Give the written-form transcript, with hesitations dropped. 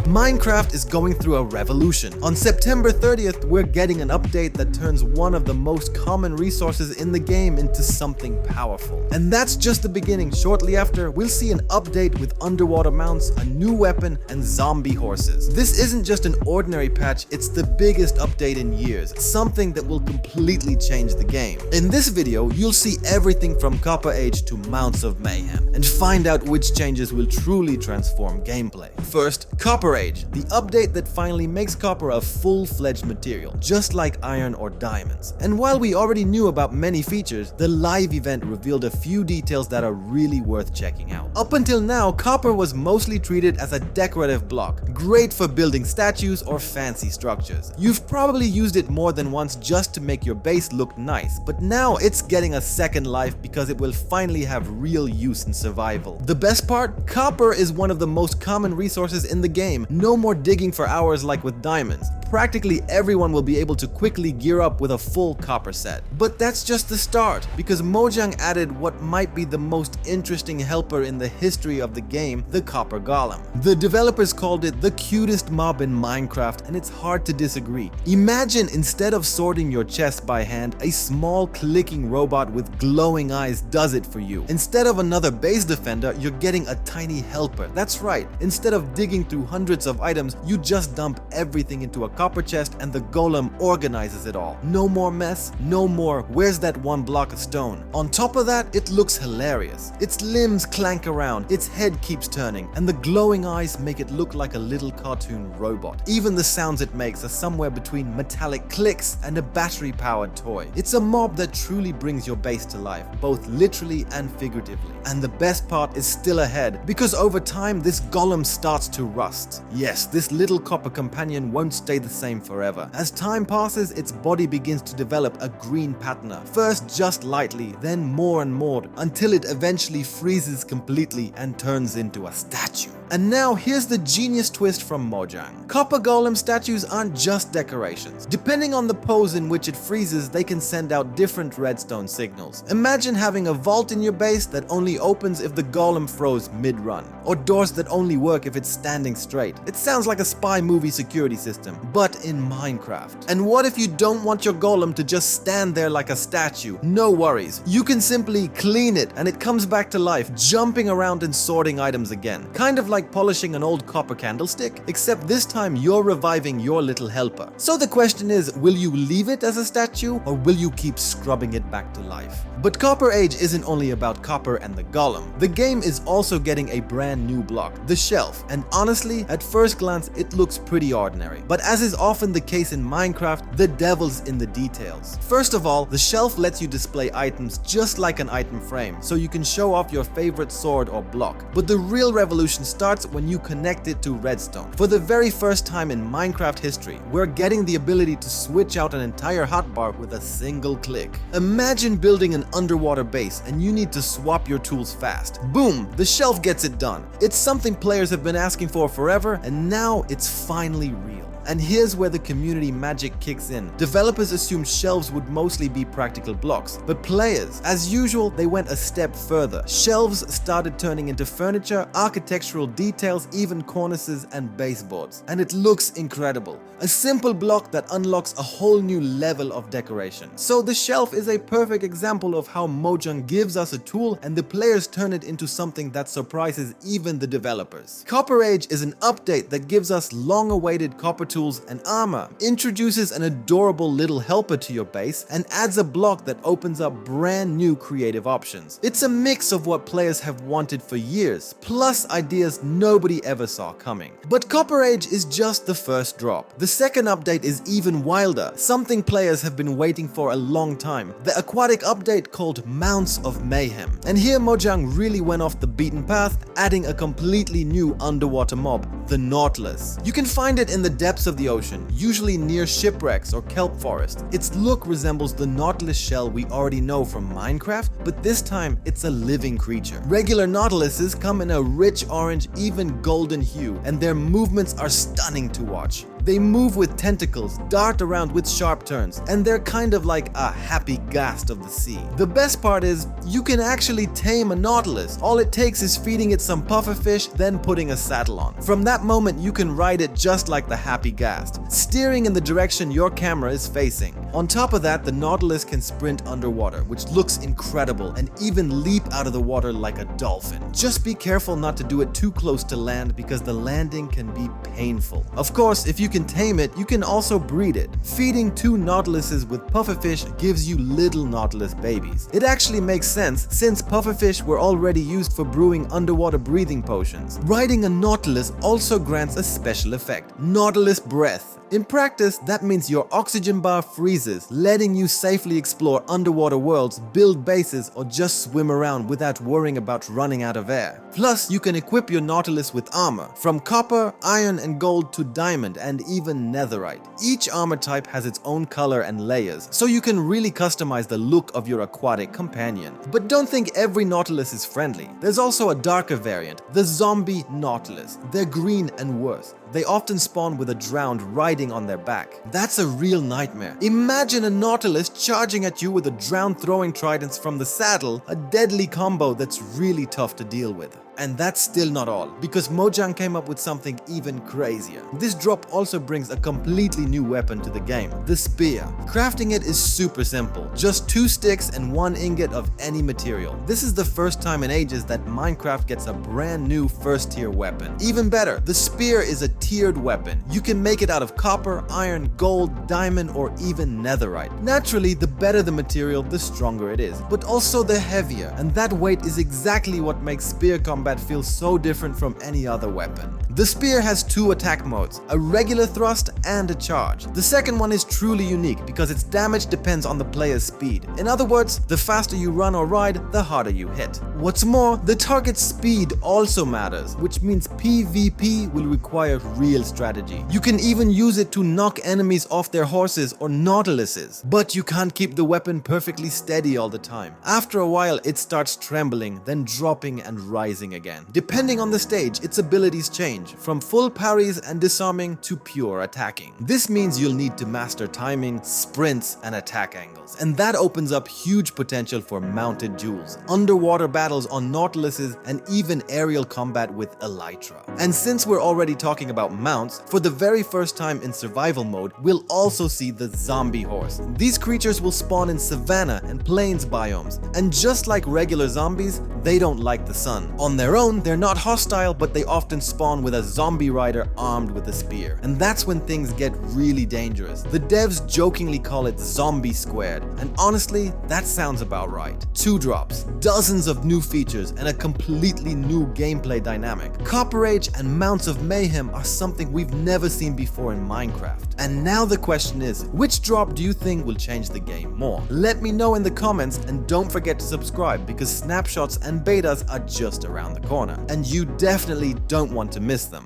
Minecraft is going through a revolution. On September 30th, we're getting an update that turns one of the most common resources in the game into something powerful. And that's just the beginning. Shortly after, we'll see an update with underwater mounts, a new weapon, and zombie horses. This isn't just an ordinary patch, it's the biggest update in years, something that will completely change the game. In this video, you'll see everything from Copper Age to Mounts of Mayhem, and find out which changes will truly transform gameplay. First, Copper Age, the update that finally makes copper a full-fledged material, just like iron or diamonds. And while we already knew about many features, the live event revealed a few details that are really worth checking out. Up until now, copper was mostly treated as a decorative block, great for building statues or fancy structures. You've probably used it more than once just to make your base look nice, but now it's getting a second life because it will finally have real use in survival. The best part? Copper is one of the most common resources in the game. No more digging for hours like with diamonds. Practically everyone will be able to quickly gear up with a full copper set. But that's just the start, because Mojang added what might be the most interesting helper in the history of the game, the Copper Golem. The developers called it the cutest mob in Minecraft, and it's hard to disagree. Imagine instead of sorting your chest by hand, a small clicking robot with glowing eyes does it for you. Instead of another base defender, you're getting a tiny helper. That's right, instead of digging through hundreds of items, you just dump everything into a copper chest and the golem organizes it all. No more mess, no more "where's that one block of stone?" On top of that, it looks hilarious. Its limbs clank around, its head keeps turning, and the glowing eyes make it look like a little cartoon robot. Even the sounds it makes are somewhere between metallic clicks and a battery-powered toy. It's a mob that truly brings your base to life, both literally and figuratively. And the best part is still ahead, because over time this golem starts to rust. Yes, this little copper companion won't stay the same forever. As time passes, its body begins to develop a green patina, first just lightly, then more and more, until it eventually freezes completely and turns into a statue. And now here's the genius twist from Mojang. Copper Golem statues aren't just decorations. Depending on the pose in which it freezes, they can send out different redstone signals. Imagine having a vault in your base that only opens if the golem froze mid-run, or doors that only work if it's standing straight. It sounds like a spy movie security system, but in Minecraft. And what if you don't want your golem to just stand there like a statue? No worries. You can simply clean it and it comes back to life, jumping around and sorting items again. Kind of like polishing an old copper candlestick, except this time you're reviving your little helper. So the question is, will you leave it as a statue or will you keep scrubbing it back to life? But Copper Age isn't only about copper and the golem. The game is also getting a brand new block, the shelf, and honestly, at first glance it looks pretty ordinary. But as is often the case in Minecraft, the devil's in the details. First of all, the shelf lets you display items just like an item frame, so you can show off your favorite sword or block. But the real revolution starts when you connect it to redstone. For the very first time in Minecraft history, we're getting the ability to switch out an entire hotbar with a single click. Imagine building an underwater base and you need to swap your tools fast. Boom! The shelf gets it done. It's something players have been asking for forever, and now it's finally real. And here's where the community magic kicks in. Developers assumed shelves would mostly be practical blocks, but players, as usual, they went a step further. Shelves started turning into furniture, architectural details, even cornices and baseboards. And it looks incredible. A simple block that unlocks a whole new level of decoration. So the shelf is a perfect example of how Mojang gives us a tool and the players turn it into something that surprises even the developers. Copper Age is an update that gives us long-awaited copper tools and armor, introduces an adorable little helper to your base, and adds a block that opens up brand new creative options. It's a mix of what players have wanted for years, plus ideas nobody ever saw coming. But Copper Age is just the first drop. The second update is even wilder, something players have been waiting for a long time, the aquatic update called Mounts of Mayhem. And here Mojang really went off the beaten path, adding a completely new underwater mob, the Nautilus. You can find it in the depths of the ocean, usually near shipwrecks or kelp forest. Its look resembles the Nautilus shell we already know from Minecraft, but this time it's a living creature. Regular Nautiluses come in a rich orange, even golden hue, and their movements are stunning to watch. They move with tentacles, dart around with sharp turns, and they're kind of like a happy ghast of the sea. The best part is, you can actually tame a Nautilus. All it takes is feeding it some pufferfish, then putting a saddle on. From that moment, you can ride it just like the happy ghast, steering in the direction your camera is facing. On top of that, the Nautilus can sprint underwater, which looks incredible, and even leap out of the water like a dolphin. Just be careful not to do it too close to land because the landing can be painful. Of course, if you can tame it, you can also breed it. Feeding 2 Nautiluses with pufferfish gives you little Nautilus babies. It actually makes sense since pufferfish were already used for brewing underwater breathing potions. Riding a Nautilus also grants a special effect, Nautilus breath. In practice, that means your oxygen bar freezes, letting you safely explore underwater worlds, build bases, or just swim around without worrying about running out of air. Plus, you can equip your Nautilus with armor, from copper, iron, and gold to diamond, and even netherite. Each armor type has its own color and layers, so you can really customize the look of your aquatic companion. But don't think every Nautilus is friendly. There's also a darker variant, the zombie Nautilus. They're green and worse. They often spawn with a drowned riding on their back. That's a real nightmare. Imagine a Nautilus charging at you with a drowned throwing tridents from the saddle, a deadly combo that's really tough to deal with. And that's still not all, because Mojang came up with something even crazier. This drop also brings a completely new weapon to the game, the spear. Crafting it is super simple, just 2 sticks and 1 ingot of any material. This is the first time in ages that Minecraft gets a brand new first tier weapon. Even better, the spear is a tiered weapon. You can make it out of copper, iron, gold, diamond, or even netherite. Naturally, the better the material, the stronger it is, but also the heavier, and that weight is exactly what makes spear combat feels so different from any other weapon. The spear has 2 attack modes, a regular thrust and a charge. The second one is truly unique because its damage depends on the player's speed. In other words, the faster you run or ride, the harder you hit. What's more, the target's speed also matters, which means PvP will require real strategy. You can even use it to knock enemies off their horses or Nautiluses, but you can't keep the weapon perfectly steady all the time. After a while, it starts trembling, then dropping and rising again. Depending on the stage, its abilities change, from full parries and disarming to pure attacking. This means you'll need to master timing, sprints, and attack angles, and that opens up huge potential for mounted duels, underwater battles on Nautiluses, and even aerial combat with Elytra. And since we're already talking about mounts, for the very first time in survival mode, we'll also see the zombie horse. These creatures will spawn in savanna and plains biomes, and just like regular zombies, they don't like the sun. On their own, they're not hostile, but they often spawn with a zombie rider armed with a spear. And that's when things get really dangerous. The devs jokingly call it zombie squared, and honestly, that sounds about right. 2 drops, dozens of new features, and a completely new gameplay dynamic. Copper Age and Mounts of Mayhem are something we've never seen before in Minecraft. And now the question is, which drop do you think will change the game more? Let me know in the comments, and don't forget to subscribe because snapshots and betas are just around the corner, and you definitely don't want to miss them.